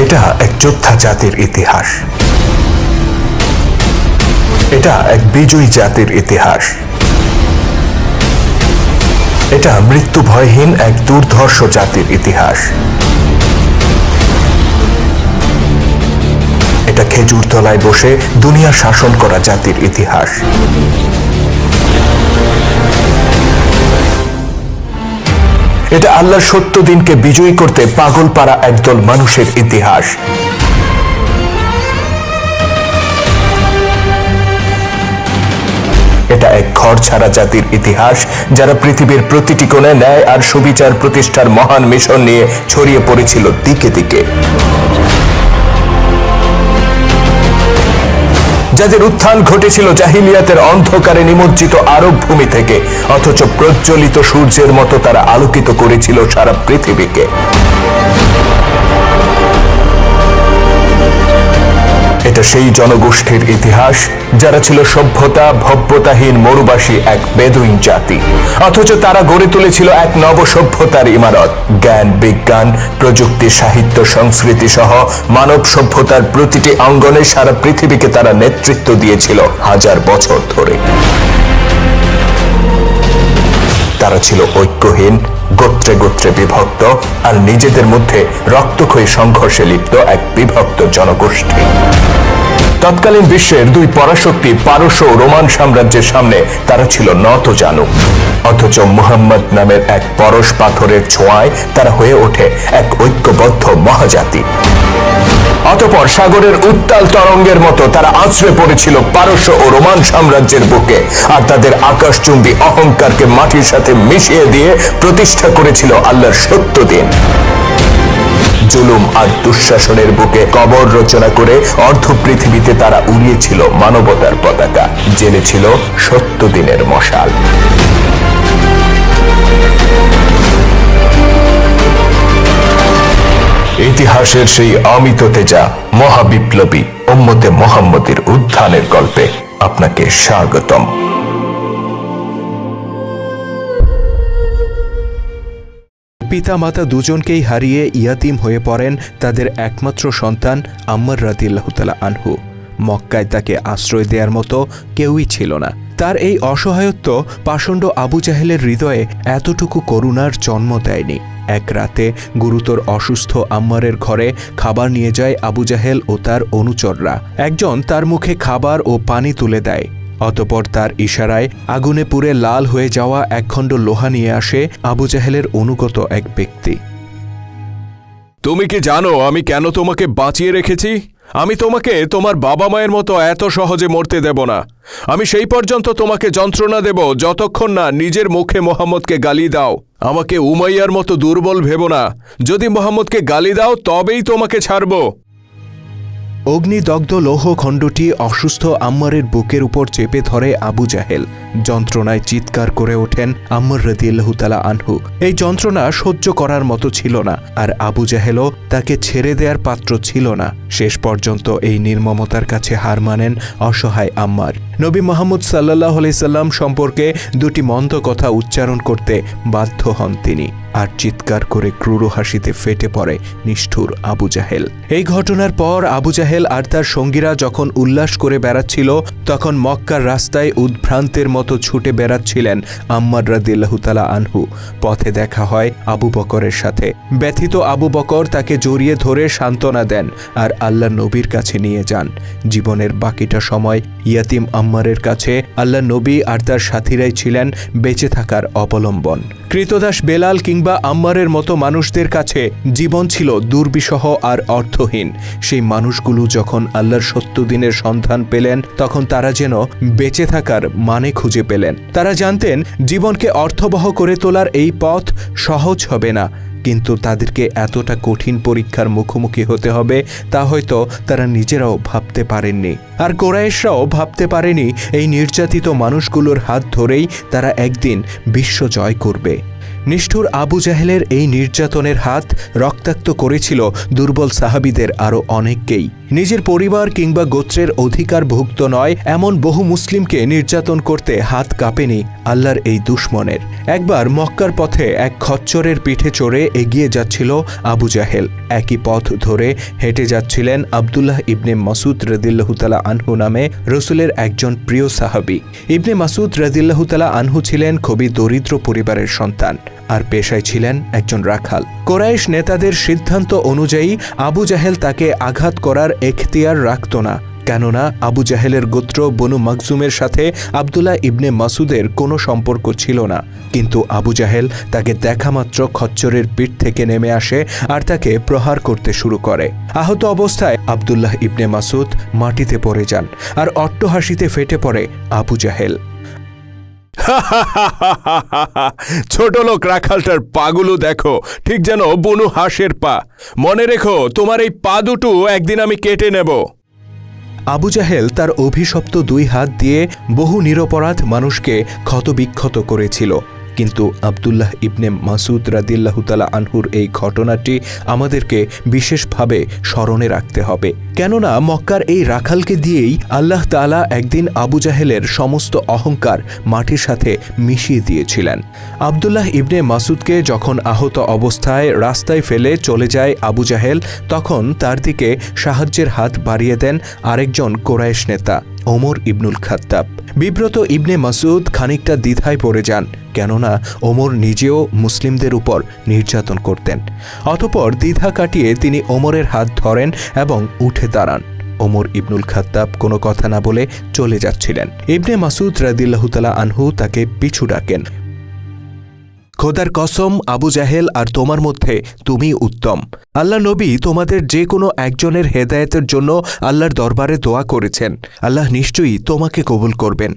এটা এক যোদ্ধা জাতির ইতিহাস, এটা এক বিজয়ী জাতির ইতিহাস, এটা মৃত্যু ভয়হীন এক দুর্ধর্ষ জাতির ইতিহাস, এটা খেজুর তলায় বসে দুনিয়া শাসন করা জাতির ইতিহাস। এটা আল্লাহর সত্য দিনকে বিজয়ী করতে পাগল পাড়া একদল মানুষের ইতিহাস। এটা এক ঘর ছাড়া জাতির ইতিহাস, যারা পৃথিবীর প্রতিটি কোণে ন্যায় আর সুবিচার প্রতিষ্ঠার মহান মিশন নিয়ে ছড়িয়ে পড়েছিল দিকে দিকে, যাদের উত্থান ঘটেছিল জাহিলিয়াতের অন্ধকারে নিমজ্জিত আরব ভূমি থেকে, অথচ প্রজ্বলিত সূর্যের মতো তারা আলোকিত করেছিল সারা পৃথিবীকে। এটা সেই জনগোষ্ঠীর ইতিহাস যারা ছিল সভ্যতা ভব্যতাহীন মরুবাসী এক বেদুইন জাতি, অথচ তারা গড়ে তুলেছিল এক নব সভ্যতার ইমারত। জ্ঞান বিজ্ঞান প্রযুক্তি সাহিত্য সংস্কৃতি সহ মানব সভ্যতার প্রতিটি অঙ্গনে সারা পৃথিবীকে তারা নেতৃত্ব দিয়েছিল হাজার বছর ধরে। তারা ছিল ঐক্যহীন, গোত্রে গোত্রে বিভক্ত আর নিজেদের মধ্যে রক্তক্ষয়ী সংঘর্ষে লিপ্ত এক বিভক্ত জনগোষ্ঠী। তৎকালীন বিশ্বের দুই পরাশক্তি পারস্য ও রোমান সাম্রাজ্যের সামনে তারা ছিল নতজানু, অথচ মুহাম্মদ নামের এক পরশ পাথরের ছোঁয়ায় তারা হয়ে ওঠে এক ঐক্যবদ্ধ মহাজাতি। অতঃপর সাগরের উত্তাল তরঙ্গের মতো তারা আছড়ে পড়েছিল পারস্য ও রোমান সাম্রাজ্যের বুকে, আর তাদের আকাশচুম্বী অহংকারকে মাটির সাথে মিশিয়ে দিয়ে প্রতিষ্ঠা করেছিল আল্লাহর সত্য দিন। জুলুম আর দুঃশাসনের বুকে কবর রচনা করে অর্ধ পৃথিবীতে তারা উড়িয়েছিল মানবতার পতাকা, জ্বেলেছিল সত্য দিনের মশাল। ইতিহাসের সেই অমিত তেজা মহাবিপ্লবী উম্মতে মুহাম্মদের উত্থানের গল্পে আপনাকে স্বাগতম। পিতা মাতা দুজনকেই হারিয়ে ইয়াতিম হয়ে পড়েন তাদের একমাত্র সন্তান আম্মার রাদিয়াল্লাহু তাআলা আনহু। মক্কায় তাকে আশ্রয় দেওয়ার মতো কেউই ছিল না। তার এই অসহায়ত্ব পাষণ্ড আবু জাহেলের হৃদয়ে এতটুকু করুণার জন্ম দেয়নি। এক রাতে গুরুতর অসুস্থ আম্মারের ঘরে খাবার নিয়ে যায় আবু জাহেল ও তার অনুচররা। একজন তার মুখে খাবার ও পানি তুলে দেয়, অতঃপর তার ইশারায় আগুনে পুড়ে লাল হয়ে যাওয়া একখণ্ড লোহা নিয়ে আসে আবু জাহেলের অনুগত এক ব্যক্তি। তুমি কি জানো আমি কেন তোমাকে বাঁচিয়ে রেখেছি? আমি তোমাকে তোমার বাবা মায়ের মতো এত সহজে মরতে দেব না। আমি সেই পর্যন্ত তোমাকে যন্ত্রণা দেব যতক্ষণ না নিজের মুখে মোহাম্মদকে গালি দাও। আমাকে উমাইয়ার মতো দুর্বল ভেবো না। যদি মোহাম্মদকে গালি দাও তবেই তোমাকে ছাড়ব। অগ্নিদগ্ধ লৌহ খণ্ডটি অসুস্থ আম্মারের বুকের উপর চেপে ধরে আবু জাহেল। যন্ত্রণায় চিৎকার করে ওঠেন আম্মার রাদিয়াল্লাহু তাআলা আনহু। এই যন্ত্রণা সহ্য করার মতো ছিল না, আর আবু জাহেলও তাকে ছেড়ে দেওয়ার পাত্র ছিল না। শেষ পর্যন্ত এই নির্মমতার কাছে হার মানেন অসহায় আম্মার। নবী মুহাম্মদ সাল্লাল্লাহু আলাইহি সাল্লাম সম্পর্কে দুটি মন্দ কথা উচ্চারণ করতে বাধ্য হন তিনি, আর চিৎকার করে ক্রূর হাসিতে ফেটে পড়ে নিষ্ঠুর আবু জাহেল। এই ঘটনার পর আবু জাহেল আর তার সঙ্গীরা যখন উল্লাস করে বেড়াচ্ছিল, তখন মক্কার রাস্তায় উদ্ভ্রান্তের মতো ছুটে বেড়াচ্ছিলেন আম্মার রাদিয়াল্লাহু তাআলা আনহু। পথে দেখা হয় আবু বকরের সাথে। ব্যথিত আবু বকর তাকে জড়িয়ে ধরে সান্ত্বনা দেন আর আল্লাহ নবীর কাছে নিয়ে যান। জীবনের বাকিটা সময় ইয়াতিম আম্মারের কাছে আল্লাহ নবী আর তার সাথীরাই ছিলেন বেঁচে থাকার অবলম্বন। কৃতদাস বেলাল কিংবা আম্মারের মতো মানুষদের কাছে জীবন ছিল দুর্বিষহ আর অর্থহীন। সেই মানুষগুলো যখন আল্লাহর সত্য দিনের সন্ধান পেলেন, তখন তারা যেন বেঁচে থাকার মানে খুঁজে পেলেন। তারা জানতেন জীবনকে অর্থবহ করে তোলার এই পথ সহজ হবে না, কিন্তু তাদেরকে এতটা কঠিন পরীক্ষার মুখোমুখি হতে হবে তা হয়তো তারা নিজেরাও ভাবতে পারেননি। আর কুরাইশরাও ভাবতে পারেনি এই নির্যাতিত মানুষগুলোর হাত ধরেই তারা একদিন বিশ্ব জয় করবে। নিষ্ঠুর আবু জাহেলের এই নির্যাতনের হাত রক্তাক্ত করেছিল দুর্বল সাহাবীদের আরও অনেককেই। নিজের পরিবার কিংবা গোত্রের অধিকারভুক্ত নয় এমন বহু মুসলিমকে নির্যাতন করতে হাত কাঁপেনি আল্লাহর এই দুশমনের। একবার মক্কার পথে এক খচ্চরের পিঠে চড়ে এগিয়ে যাচ্ছিল আবু জাহেল। একই পথ ধরে হেঁটে যাচ্ছিলেন আব্দুল্লাহ ইবনে মাসুদ রাদিয়াল্লাহু তাআলা আনহু নামে রসুলের একজন প্রিয় সাহাবী। ইবনে মাসুদ রাদিয়াল্লাহু তাআলা আনহু ছিলেন খুবই দরিদ্র পরিবারের সন্তান আর পেশায় ছিলেন একজন রাখাল। কোরাইশ নেতাদের সিদ্ধান্ত অনুযায়ী আবু জাহেল তাকে আঘাত করার এখতিয়ার রাখত না, কেননা আবু জাহেলের গোত্র বনু মাকজুমের সাথে আব্দুল্লাহ ইবনে মাসুদের কোনো সম্পর্ক ছিল না। কিন্তু আবু জাহেল তাকে দেখামাত্র খচ্চরের পিঠ থেকে নেমে আসে আর তাকে প্রহার করতে শুরু করে। আহত অবস্থায় আব্দুল্লাহ ইবনে মাসুদ মাটিতে পড়ে যান আর অট্টহাসিতে ফেটে পড়ে আবু জাহেল। ছোট লোক রাখালটার পাগুলো দেখো, ঠিক যেন বনু হাঁসের পা। মনে রেখো, তোমার এই পা দুটো একদিন আমি কেটে নেব। আবু জাহেল তার অভিশপ্ত দুই হাত দিয়ে বহু নিরপরাধ মানুষকে ক্ষতবিক্ষত করেছিল। কিন্তু আব্দুল্লাহ ইবনে মাসুদ রাদিয়াল্লাহু তাআলা আনহুর এই ঘটনাটি আমাদেরকে বিশেষভাবে স্মরণে রাখতে হবে, কেননা মক্কার এই রাখালকে দিয়েই আল্লাহ তাআলা একদিন আবু জাহেলের সমস্ত অহংকার মাটির সাথে মিশিয়ে দিয়েছিলেন। আব্দুল্লাহ ইবনে মাসুদকে যখন আহত অবস্থায় রাস্তায় ফেলে চলে যায় আবু জাহেল, তখন তার দিকে সাহায্যের হাত বাড়িয়ে দেন আরেকজন কোরাইশ নেতা ওমর ইবনুল খাত্তাব। বিব্রত ইবনে মাসুদ খানিকটা দ্বিধায় পড়ে যান, কেননা ওমর নিজেও মুসলিমদের উপর নির্যাতন করতেন। অতঃপর দ্বিধা কাটিয়ে তিনি ওমরের হাত ধরেন এবং উঠে দাঁড়ান। ওমর ইবনুল খাত্তাব কোনো কথা না বলে চলে যাচ্ছিলেন। ইবনে মাসুদ রাদিয়াল্লাহু তাআলা আনহু তাকে পিছু ডাকেন। খোদার কসম, আবু জাহেল আর তোমার মধ্যে তুমি উত্তম। আল্লাহ নবী তোমাদের যে কোনো একজনের হেদায়েতের জন্য আল্লাহর দরবারে দোয়া করেছেন। আল্লাহ নিশ্চয়ই তোমাকে কবুল করবেন।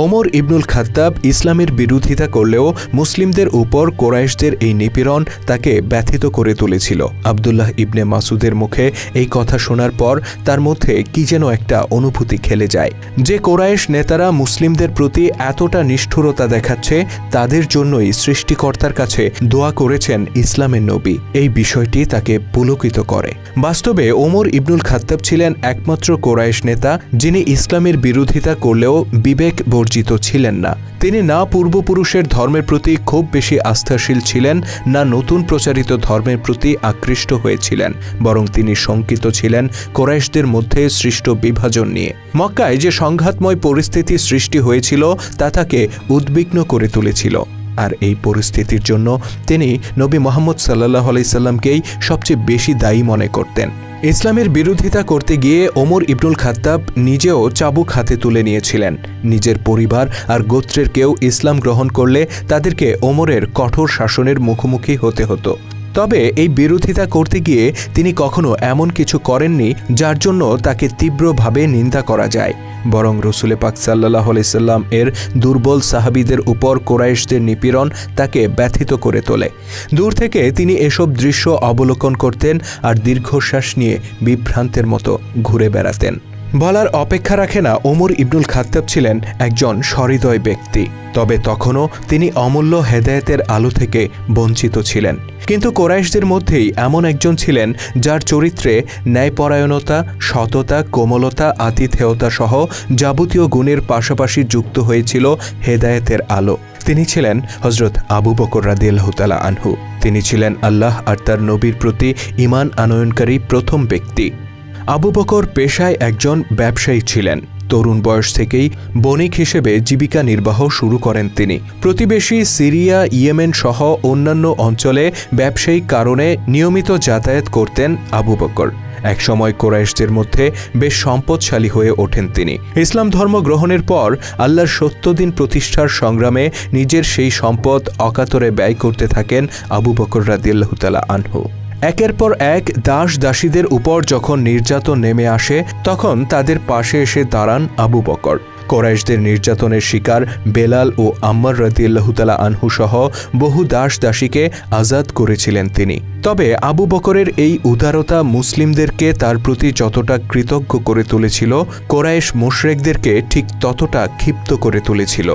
ওমর ইবনুল খাত্তাব ইসলামের বিরোধিতা করলেও মুসলিমদের উপর কোরাইশদের এই নিপীড়ন তাকে ব্যথিত করে তুলেছিল। আব্দুল্লাহ ইবনে মাসুদের মুখে এই কথা শোনার পর তার মধ্যে কি যেন একটা অনুভূতি খেলে যায় যে কোরাইশ নেতারা মুসলিমদের প্রতি এতটা নিষ্ঠুরতা দেখাচ্ছে, তাদের জন্যই সৃষ্টিকর্তার কাছে দোয়া করেছেন ইসলামের নবী। এই বিষয়টি তাকে পুলকিত করে। বাস্তবে ওমর ইবনুল খাত্তাব ছিলেন একমাত্র কোরাইশ নেতা যিনি ইসলামের বিরোধিতা করলেও বিবেক বর্জিত ছিলেন না। তিনি না পূর্বপুরুষের ধর্মের প্রতি খুব বেশি আস্থাশীল ছিলেন, না নতুন প্রচারিত ধর্মের প্রতি আকৃষ্ট হয়েছিলেন, বরং তিনি শঙ্কিত ছিলেন কোরাইশদের মধ্যে সৃষ্ট বিভাজন নিয়ে। মক্কায় যে সংঘাতময় পরিস্থিতি সৃষ্টি হয়েছিল তা তাকে উদ্বিগ্ন করে তুলেছিল। আর এই পরিস্থিতির জন্য তিনি নবী মুহাম্মদ সাল্লাল্লাহু আলাইহি সাল্লামকেই সবচেয়ে বেশি দায়ী মনে করতেন। ইসলামের বিরোধিতা করতে গিয়ে ওমর ইবনুল খাত্তাব নিজেও চাবুক হাতে তুলে নিয়েছিলেন। নিজের পরিবার আর গোত্রের কেউ ইসলাম গ্রহণ করলে তাদেরকে ওমরের কঠোর শাসনের মুখোমুখি হতে হতো। তবে এই বিরোধিতা করতে গিয়ে তিনি কখনো এমন কিছু করেননি যার জন্য তাকে তীব্রভাবে নিন্দা করা যায়, বরং রসুল পাক সাল্লাল্লাহু আলাইহি সাল্লাম এর দুর্বল সাহাবীদের উপর কোরাইশদের নিপীড়ন তাকে ব্যথিত করে তোলে। দূর থেকে তিনি এসব দৃশ্য অবলোকন করতেন আর দীর্ঘশ্বাস নিয়ে বিভ্রান্তের মতো ঘুরে বেড়াতেন। বলার অপেক্ষা রাখে না, ওমর ইবনুল খাত্তাব ছিলেন একজন সহৃদয় ব্যক্তি, তবে তখনও তিনি অমূল্য হেদায়েতের আলো থেকে বঞ্চিত ছিলেন। কিন্তু কোরাইশদের মধ্যেই এমন একজন ছিলেন যার চরিত্রে ন্যায়পরায়ণতা, সততা, কোমলতা, আতিথেয়তা সহ যাবতীয় গুণের পাশাপাশি যুক্ত হয়েছিল হেদায়েতের আলো। তিনি ছিলেন হযরত আবু বকর রাদিয়াল্লাহু তাআলা আনহু। তিনি ছিলেন আল্লাহ আর তার নবীর প্রতি ঈমান আনয়নকারী প্রথম ব্যক্তি। আবু বকর পেশায় একজন ব্যবসায়ী ছিলেন। তরুণ বয়স থেকেই বণিক হিসেবে জীবিকা নির্বাহ শুরু করেন তিনি। প্রতিবেশী সিরিয়া, ইয়েমেন সহ অন্যান্য অঞ্চলে ব্যবসায়িক কারণে নিয়মিত যাতায়াত করতেন আবু বকর। একসময় কোরাইশদের মধ্যে বেশ সম্পদশালী হয়ে ওঠেন তিনি। ইসলাম ধর্ম গ্রহণের পর আল্লাহর সত্য দিন প্রতিষ্ঠার সংগ্রামে নিজের সেই সম্পদ অকাতরে ব্যয় করতে থাকেন আবু বকর রাদিয়াল্লাহু তাআলা আনহু। একের পর এক দাস দাসীদের উপর যখন নির্যাতন নেমে আসে, তখন তাদের পাশে এসে দাঁড়ান আবু বকর। কোরাইশদের নির্যাতনের শিকার বেলাল ও আম্মার রাদিয়াল্লাহু তাআলা আনহু সহ বহু দাস দাসীকে আজাদ করেছিলেন তিনি। তবে আবু বকরের এই উদারতা মুসলিমদেরকে তার প্রতি যতটা কৃতজ্ঞ করে তুলেছিল, কোরাইশ মুশরিকদেরকে ঠিক ততটা ক্ষিপ্ত করে তুলেছিল।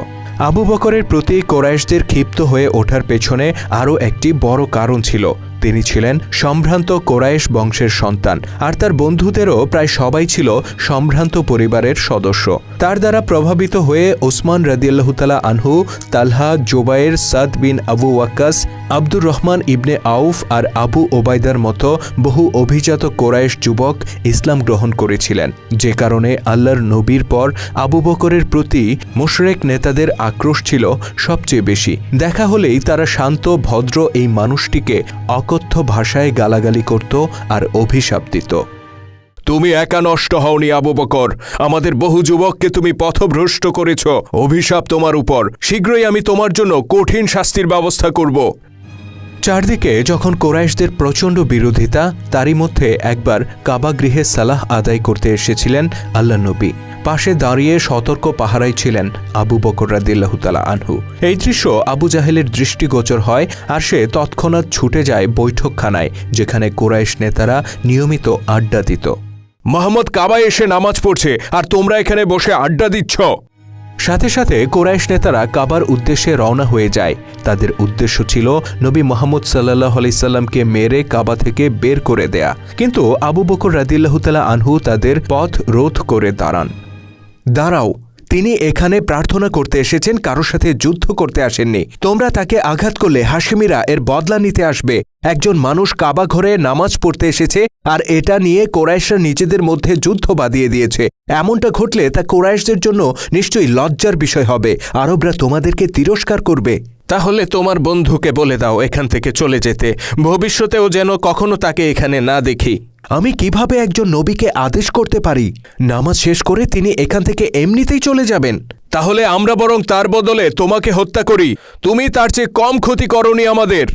আবু বকরের প্রতি কোরাইশদের ক্ষিপ্ত হয়ে ওঠার পেছনে আরও একটি বড় কারণ ছিল। তিনি ছিলেন সম্ভ্রান্ত কোরাইশ বংশের সন্তান, আর তার বন্ধুদেরও প্রায় সবাই ছিল সম্ভ্রান্ত পরিবারের সদস্য। তার দ্বারা প্রভাবিত হয়ে ওসমান রাদিয়াল্লাহু তাআলা আনহু, তালহা, জোবায়ের, সাদ বিন আবু ওয়াক্কাস, আব্দুর রহমান ইবনে আউফ আর আবু ওবায়দার মতো বহু অভিজাত কোরাইশ যুবক ইসলাম গ্রহণ করেছিলেন, যে কারণে আল্লাহর নবীর পর আবু বকরের প্রতি মুশরিক নেতাদের আক্রোশ ছিল সবচেয়ে বেশি। দেখা হলেই তারা শান্ত ভদ্র এই মানুষটিকে অকথ্য ভাষায় গালাগালি করত আর অভিশাপ দিত। তুমি একা নষ্ট হওনি আবু বকর, আমাদের বহু যুবককে তুমি পথভ্রষ্ট করেছ। অভিশাপ তোমার উপর। শীঘ্রই আমি তোমার জন্য কঠিন শাস্তির ব্যবস্থা করব। চারদিকে যখন কোরাইশদের প্রচণ্ড বিরোধিতা, তারই মধ্যে একবার কাবা গৃহে সালাহ আদায় করতে এসেছিলেন আল্লাহ নবী। পাশে দাঁড়িয়ে সতর্ক পাহারায় ছিলেন আবু বকর রাদিয়াল্লাহু তাআলা আনহু। এই দৃশ্য আবু জাহেলের দৃষ্টিগোচর হয়, আর সে তৎক্ষণাৎ ছুটে যায় বৈঠকখানায়, যেখানে কোরাইশ নেতারা নিয়মিত আড্ডা দিত। মোহাম্মদ কাবায় এসে নামাজ পড়ছে, আর তোমরা এখানে বসে আড্ডা দিচ্ছ। সাথে সাথে কোরাইশ নেতারা কাবার উদ্দেশ্যে রওনা হয়ে যায়। তাদের উদ্দেশ্য ছিল নবী মুহাম্মদ সাল্লাল্লাহু আলাইহি সাল্লামকে মেরে কাবা থেকে বের করে দেয়া, কিন্তু আবু বকর রাদিয়াল্লাহু তাআলা আনহু তাদের পথ রোধ করে দাঁড়ান। দাঁড়াও, তিনি এখানে প্রার্থনা করতে এসেছেন, কারোর সাথে যুদ্ধ করতে আসেননি। তোমরা তাকে আঘাত করলে হাশেমিরা এর বদলা নিতে আসবে। একজন মানুষ কাবা ঘরে নামাজ পড়তে এসেছে, আর এটা নিয়ে কোরাইশরা নিজেদের মধ্যে যুদ্ধ বাঁধিয়ে দিয়েছে। এমনটা ঘটলে তা কোরাইশদের জন্য নিশ্চয়ই লজ্জার বিষয় হবে। আরবরা তোমাদেরকে তিরস্কার করবে। তাহলে তোমার বন্ধুকে বলে দাও এখান থেকে চলে যেতে, ভবিষ্যতেও যেন কখনো তাকে এখানে না দেখি। আমি কিভাবে একজন নবীকে আদেশ করতে পারি? নামাজ শেষ করে তিনি এখান থেকে এমনিতেই চলে যাবেন। তাহলে আমরা বরং তার বদলে তোমাকে হত্যা করি। তুমি তার চেয়ে কম ক্ষতি করনি আমাদের।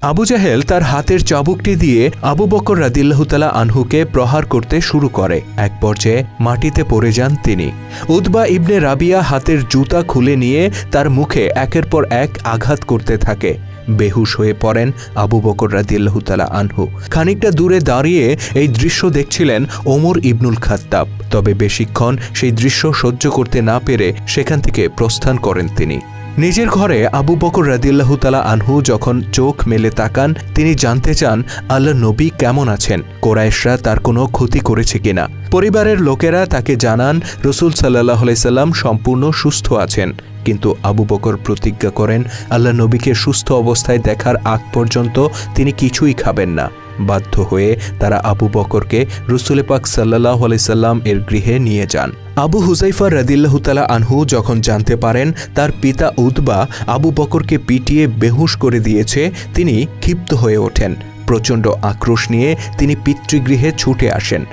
আবু জাহেল তার হাতের চাবুকটি দিয়ে আবু বকর রাদিয়াল্লাহু তাআলা আনহুকে প্রহার করতে শুরু করে। এক পর্যায়ে মাটিতে পড়ে যান তিনি। উতবা ইবনে রাবিয়া হাতের জুতা খুলে নিয়ে তার মুখে একের পর এক আঘাত করতে থাকে। বেহুশ হয়ে পড়েন আবু বকর রাদিয়াল্লাহু তাআলা আনহু। খানিকটা দূরে দাঁড়িয়ে এই দৃশ্য দেখছিলেন ওমর ইবনুল খাত্তাব। তবে বেশিক্ষণ সেই দৃশ্য সহ্য করতে না পেরে সেখান থেকে প্রস্থান করেন তিনি। নিজের ঘরে আবু বকর রাদিয়াল্লাহু তাআলা আনহু যখন চোখ মেলে তাকান, তিনি জানতে চান আল্লাহ নবী কেমন আছেন, কোরাইশরা তার কোনো ক্ষতি করেছে কিনা। পরিবারের লোকেরা তাকে জানান রাসূল সাল্লাল্লাহু আলাইহি সাল্লাম সম্পূর্ণ সুস্থ আছেন, কিন্তু আবু বকর প্রতিজ্ঞা করেন আল্লাহ নবীকে সুস্থ অবস্থায় দেখার আগ পর্যন্ত তিনি কিছুই খাবেন না। বাধ্য হয়ে তারা আবু বকরকে রাসূল পাক সাল্লাল্লাহু আলাইহি সাল্লাম এর গৃহে নিয়ে যান। আবু হুযাইফা রাদিয়াল্লাহু তাআলা আনহু যখন জানতে পারেন তার পিতা উতবা আবু বকরকে পিটিয়ে বেহুশ করে দিয়েছে, তিনি ক্ষিপ্ত হয়ে ওঠেন। প্রচণ্ড আক্রোশ নিয়ে তিনি পিতৃগৃহে ছুটে আসেন।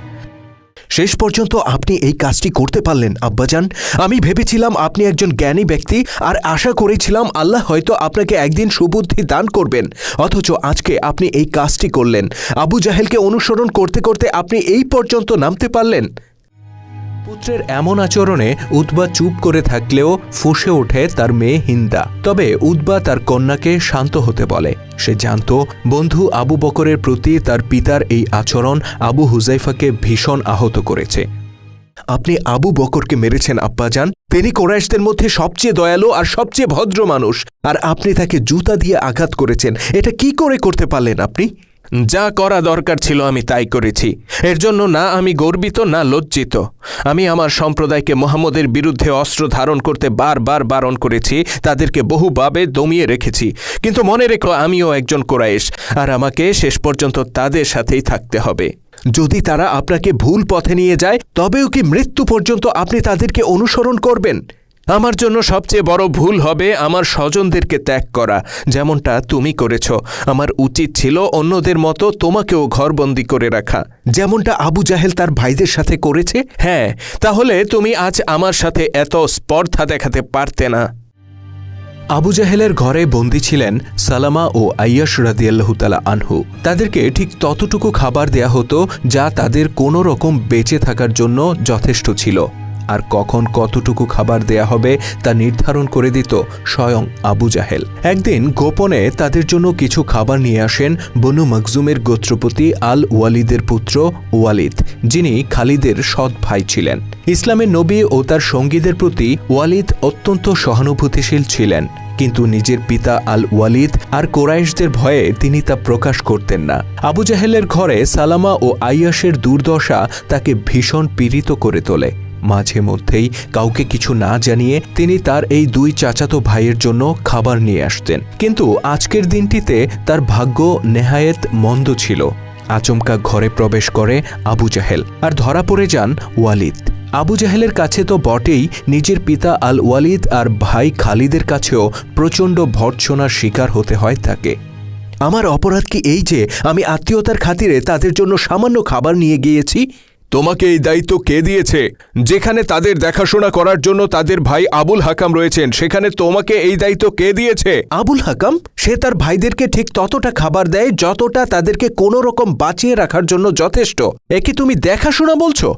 শেষ পর্যন্ত আপনি এই কাজটি করতে পারলেন আব্বাজান। আমি ভেবেছিলাম আপনি একজন জ্ঞানী ব্যক্তি, আর আশা করেছিলাম আল্লাহ হয়তো আপনাকে একদিন সুবুদ্ধি দান করবেন, অথচ আজকে আপনি এই কাজটি করলেন। আবু জাহেলকে অনুসরণ করতে করতে আপনি এই পর্যন্ত নামতে পারলেন। পুত্রের এমন আচরণে উতবা চুপ করে থাকলেও ফুঁসে ওঠে তার মেয়ে হিন্দা। তবে উতবা তার কন্যাকে শান্ত হতে বলে। সে জানত বন্ধু আবু বকরের প্রতি তার পিতার এই আচরণ আবু হুযাইফাকে ভীষণ আহত করেছে। আপনি আবু বকরকে মেরেছেন আব্বাজান। তিনি কোরাইশদের মধ্যে সবচেয়ে দয়ালু আর সবচেয়ে ভদ্র মানুষ, আর আপনি তাকে জুতা দিয়ে আঘাত করেছেন। এটা কি করে করতে পারলেন আপনি? যা করা দরকার ছিল আমি তাই করেছি। এর জন্য না আমি গর্বিত না লজ্জিত। আমি আমার সম্প্রদায়কে মুহাম্মদের বিরুদ্ধে অস্ত্র ধারণ করতে বারবার বারণ করেছি, তাদেরকে বহুভাবে দমিয়ে রেখেছি। কিন্তু মনে রেখো আমিও একজন কোরাইশ, আর আমাকে শেষ পর্যন্ত তাদের সাথেই থাকতে হবে। যদি তারা আপনাকে ভুল পথে নিয়ে যায়, তবেও কি মৃত্যু পর্যন্ত আপনি তাদেরকে অনুসরণ করবেন? আমার জন্য সবচেয়ে বড় ভুল হবে আমার স্বজনদেরকে ত্যাগ করা, যেমনটা তুমি করেছ। আমার উচিত ছিল অন্যদের মতো তোমাকেও ঘরবন্দি করে রাখা, যেমনটা আবু জাহেল তার ভাইদের সাথে করেছে। হ্যাঁ, তাহলে তুমি আজ আমার সাথে এত স্পর্ধা দেখাতে পারতে না। আবু জাহেলের ঘরে বন্দী ছিলেন সালামা ও আইয়াশ রাদিয়াল্লাহু তাআলা আনহু। তাদেরকে ঠিক ততটুকু খাবার দেয়া হতো যা তাদের কোনো রকম বেঁচে থাকার জন্য যথেষ্ট ছিল। আর কখন কতটুকু খাবার দেয়া হবে তা নির্ধারণ করে দিত স্বয়ং আবু জাহেল। একদিন গোপনে তাদের জন্য কিছু খাবার নিয়ে আসেন বনু মখজুমের গোত্রপতি আল ওয়ালিদের পুত্র ওয়ালিদ, যিনি খালিদের সৎ ভাই ছিলেন। ইসলামের নবী ও তার সঙ্গীদের প্রতি ওয়ালিদ অত্যন্ত সহানুভূতিশীল ছিলেন, কিন্তু নিজের পিতা আল ওয়ালিদ আর কোরাইশদের ভয়ে তিনি তা প্রকাশ করতেন না। আবু জাহেলের ঘরে সালামা ও আইয়াসের দুর্দশা তাকে ভীষণ পীড়িত করে তোলে। মাঝে মধ্যেই কাউকে কিছু না জানিয়ে তিনি তার এই দুই চাচাতো ভাইয়ের জন্য খাবার নিয়ে আসতেন। কিন্তু আজকের দিনটিতে তার ভাগ্য নেহায়েত মন্দ ছিল। আচমকা ঘরে প্রবেশ করে আবু জাহেল আর ধরা পড়ে যান ওয়ালিদ। আবু জাহেলের কাছে তো বটেই, নিজের পিতা আল ওয়ালিদ আর ভাই খালিদের কাছেও প্রচণ্ড ভর্ৎসনার শিকার হতে হয় তাকে। আমার অপরাধ কি এই যে আমি আত্মীয়তার খাতিরে তাদের জন্য সামান্য খাবার নিয়ে গিয়েছি? তোমাকে এই দায়িত্ব কে দিয়েছে? যেখানে তাদের দেখাশোনা করার জন্য তাদের ভাই আবুল হাকাম রয়েছেন, সেখানে তোমাকে এই দায়িত্ব কে দিয়েছে? আবুল হাকাম? সে তার ভাইদেরকে ঠিক ততটা খাবার দেয় যতটা তাদেরকে কোনো রকম বাঁচিয়ে রাখার জন্য যথেষ্ট। একে তুমি দেখাশোনা বলছো?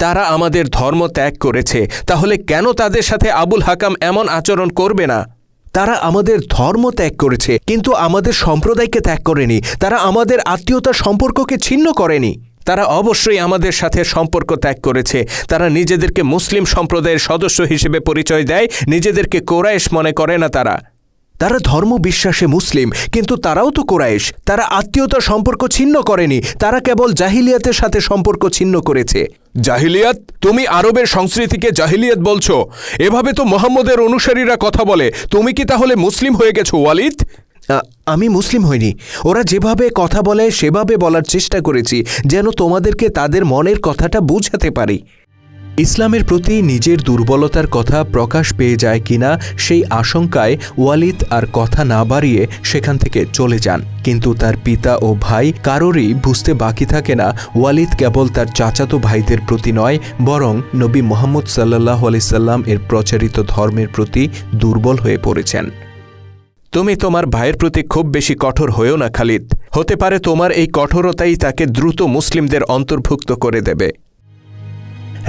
তারা আমাদের ধর্ম ত্যাগ করেছে, তাহলে কেন তাদের সাথে আবুল হাকাম এমন আচরণ করবে না? তারা আমাদের ধর্ম ত্যাগ করেছে, কিন্তু আমাদের সম্প্রদায়কে ত্যাগ করেনি। তারা আমাদের আত্মীয়তার সম্পর্ককে ছিন্ন করেনি। তারা অবশ্যই আমাদের সাথে সম্পর্ক ত্যাগ করেছে। তারা নিজেদেরকে মুসলিম সম্প্রদায়ের সদস্য হিসেবে পরিচয় দেয়, নিজেদেরকে কোরাইশ মনে করে না। তারা ধর্ম বিশ্বাসে মুসলিম, কিন্তু তারাও তো কোরাইশ। তারা আত্মীয়তার সম্পর্ক ছিন্ন করেনি, তারা কেবল জাহিলিয়াতের সাথে সম্পর্ক ছিন্ন করেছে। জাহিলিয়াত? তুমি আরবের সংস্কৃতিকে জাহিলিয়াত বলছো? এভাবে তো মুহাম্মদের অনুসারীরা কথা বলে। তুমি কি তাহলে মুসলিম হয়ে গেছো ওয়ালিদ? আমি মুসলিম হইনি। ওরা যেভাবে কথা বলে সেভাবে বলার চেষ্টা করেছি, যেন তোমাদেরকে তাদের মনের কথাটা বুঝাতে পারি। ইসলামের প্রতি নিজের দুর্বলতার কথা প্রকাশ পেয়ে যায় কিনা সেই আশঙ্কায় ওয়ালিদ আর কথা না বাড়িয়ে সেখান থেকে চলে যান। কিন্তু তার পিতা ও ভাই কারোরই বুঝতে বাকি থাকে না ওয়ালিদ কেবল তার চাচাতো ভাইদের প্রতি নয়, বরং নবী মুহাম্মদ সাল্লাল্লাহু আলাইহি সাল্লাম এর প্রচারিত ধর্মের প্রতি দুর্বল হয়ে পড়েছেন। তুমি তোমার ভাইয়ের প্রতি খুব বেশি কঠোর হয়েও না খালিদ। হতে পারে তোমার এই কঠোরতাই তাকে দ্রুত মুসলিমদের অন্তর্ভুক্ত করে দেবে।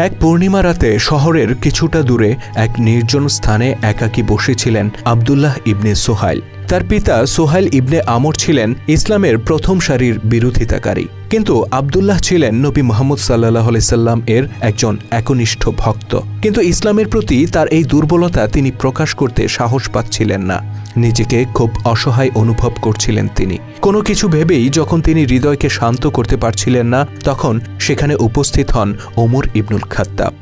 এক পূর্ণিমা রাতে শহরের কিছুটা দূরে এক নির্জন স্থানে একাকী বসেছিলেন আবদুল্লাহ ইবনে সোহাইল। তার পিতা সোহাইল ইবনে আমর ছিলেন ইসলামের প্রথম সারির বিরোধিতাকারী, কিন্তু আবদুল্লাহ ছিলেন নবী মুহাম্মদ সাল্লাল্লাহু আলাইহি সাল্লাম এর একজন একনিষ্ঠ ভক্ত। কিন্তু ইসলামের প্রতি তার এই দুর্বলতা তিনি প্রকাশ করতে সাহস পাচ্ছিলেন না। নিজেকে খুব অসহায় অনুভব করছিলেন তিনি। কোনো কিছু ভেবেই যখন তিনি হৃদয়কে শান্ত করতে পারছিলেন না, তখন সেখানে উপস্থিত হন ওমর ইবনুল খাত্তাব।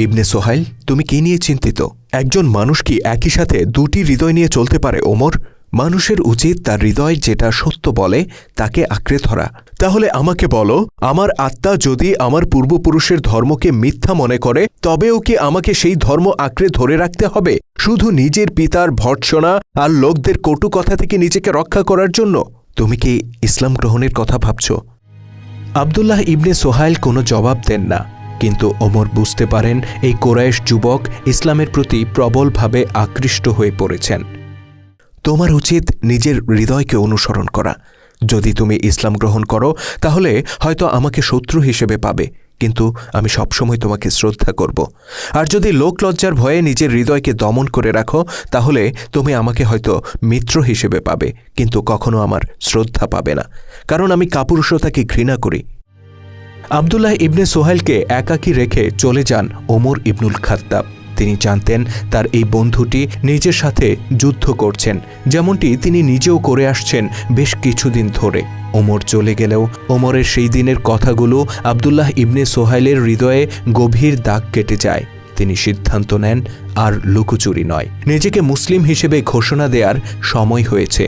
ইবনে সোহাইল, তুমি কি নিয়ে চিন্তিত? একজন মানুষ কি একই সাথে দুটি হৃদয় নিয়ে চলতে পারে ওমর? মানুষের উচিত তার হৃদয় যেটা সত্য বলে তাকে আঁকড়ে ধরা। তাহলে আমাকে বলো, আমার আত্মা যদি আমার পূর্বপুরুষের ধর্মকে মিথ্যা মনে করে, তবেও কি আমাকে সেই ধর্ম আঁকড়ে ধরে রাখতে হবে শুধু নিজের পিতার ভর্ৎসনা আর লোকদের কটু কথা থেকে নিজেকে রক্ষা করার জন্য? তুমি কি ইসলাম গ্রহণের কথা ভাবছ? আবদুল্লাহ ইবনে সোহাইল কোনো জবাব দেন না, কিন্তু ওমর বুঝতে পারেন এই কোরাইশ যুবক ইসলামের প্রতি প্রবলভাবে আকৃষ্ট হয়ে পড়েছেন। তোমার উচিত নিজের হৃদয়কে অনুসরণ করা। যদি তুমি ইসলাম গ্রহণ করো তাহলে হয়তো আমাকে শত্রু হিসেবে পাবে, কিন্তু আমি সবসময় তোমাকে শ্রদ্ধা করব। আর যদি লোকলজ্জার ভয়ে নিজের হৃদয়কে দমন করে রাখো তাহলে তুমি আমাকে হয়তো মিত্র হিসেবে পাবে, কিন্তু কখনো আমার শ্রদ্ধা পাবে না, কারণ আমি কাপুরুষতাকে ঘৃণা করি। আবদুল্লাহ ইবনে সোহাইলকে একাকী রেখে চলে যান ওমর ইবনুল খাত্তাব। তিনি জানতেন তার এই বন্ধুটি নিজের সাথে যুদ্ধ করছেন, যেমনটি তিনি নিজেও করে আসছেন বেশ কিছুদিন ধরে। ওমর চলে গেলেও ওমরের সেই দিনের কথাগুলো আবদুল্লাহ ইবনে সোহাইলের হৃদয়ে গভীর দাগ কেটে যায়। তিনি সিদ্ধান্ত নেন আর লুকোচুরি নয়, নিজেকে মুসলিম হিসেবে ঘোষণা দেওয়ার সময় হয়েছে।